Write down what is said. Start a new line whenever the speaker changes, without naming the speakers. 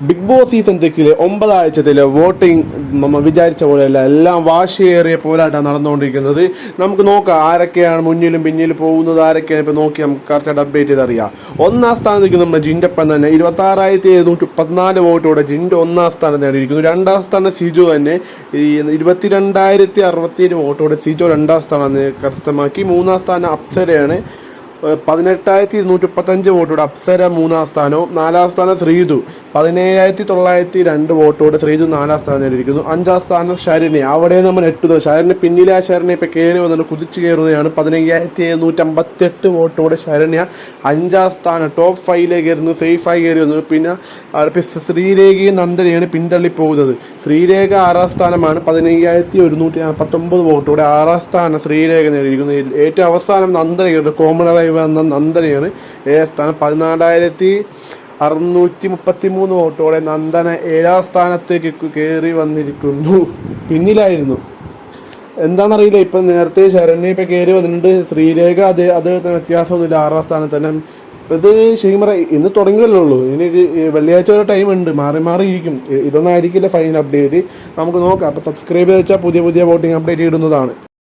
Big boss season 6 9 ആഴ്ചത്തിലെ voting നമ്മൾ വിചാരിച്ച പോലെയല്ല, എല്ലാം വാശിയേറിയ പോരാട്ടം നടന്നുകൊണ്ടിരിക്കുന്നത്. നമുക്ക് നോക്കാം ആരൊക്കെയാണ് മുന്നിലും പിന്നിലും പോകുന്നത്, ആരൊക്കെയാണ് ഇപ്പോൾ നോക്കി നമുക്ക് കറക്റ്റായിട്ട് അപ്ഡേറ്റ് ചെയ്തറിയാം. ഒന്നാം സ്ഥാനം നിൽക്കുന്ന നമ്മുടെ ജിൻഡപ്പൻ തന്നെ 26,714 വോട്ടോടെ ജിൻഡ് ഒന്നാം സ്ഥാനം നേടിയിരിക്കുന്നു. രണ്ടാം സ്ഥാനം സിജു തന്നെ 22,067 വോട്ടോടെ സിജു രണ്ടാം സ്ഥാനം കരസ്ഥമാക്കി. മൂന്നാം സ്ഥാനം അപ്സരയാണ് 18,235 വോട്ടോടെ അപ്സര മൂന്നാം സ്ഥാനവും. നാലാം സ്ഥാനം ശ്രീതു 17,902 വോട്ടോടെ ശ്രീതു നാലാം സ്ഥാനം നേടിയിരിക്കുന്നു. അഞ്ചാം സ്ഥാനം ശരണ്യ, അവിടെ നമ്മൾ എട്ടുന്നത് ശരണ്യ പിന്നിലെ ആ ശരണ്യ ഇപ്പം കയറി വന്നിട്ട് കുതിച്ചു കയറുകയാണ്. 15,758 വോട്ടോടെ ശരണ്യ അഞ്ചാം സ്ഥാനം ടോപ്പ് 5ലേക്ക് കയറുന്നു, സേഫായി കയറി വന്നു. പിന്നെ ശ്രീരേഖയും നന്ദനയാണ് പിന്തള്ളി പോകുന്നത്. ശ്രീരേഖ ആറാം സ്ഥാനമാണ് 15,149 വോട്ടോടെ ആറാം സ്ഥാനം ശ്രീരേഖ നേടിയിരിക്കുന്നു. ഏറ്റവും അവസാനം നന്ദന കയറി കോമണറായി വന്ന നന്ദനയാണ് ഏഴാം സ്ഥാനം 14,633 വോട്ടോടെ നന്ദന ഏഴാം സ്ഥാനത്തേക്ക് കയറി വന്നിരിക്കുന്നു. പിന്നിലായിരുന്നു എന്താണെന്നറിയില്ല. ഇപ്പം നേരത്തെ ശരണ്യ ഇപ്പം കയറി വന്നിട്ടുണ്ട്. ശ്രീരേഖ അത് വ്യത്യാസമൊന്നുമില്ല, ആറാം സ്ഥാനത്ത് തന്നെ. ഇപ്പം ഇത് ശരിക്കും പറയാം ഇന്ന് തുടങ്ങിയല്ലേ ഉള്ളൂ, ഇനി വെള്ളിയാഴ്ച ഒരു ടൈം ഉണ്ട്, മാറിയിരിക്കും. ഇതൊന്നും ആയിരിക്കില്ല ഫൈനൽ അപ്ഡേറ്റ്, നമുക്ക് നോക്കാം. അപ്പോൾ സബ്സ്ക്രൈബ് ചെയ്ത് വെച്ചാൽ പുതിയ വോട്ടിംഗ് അപ്ഡേറ്റ് ഇടുന്നതാണ്.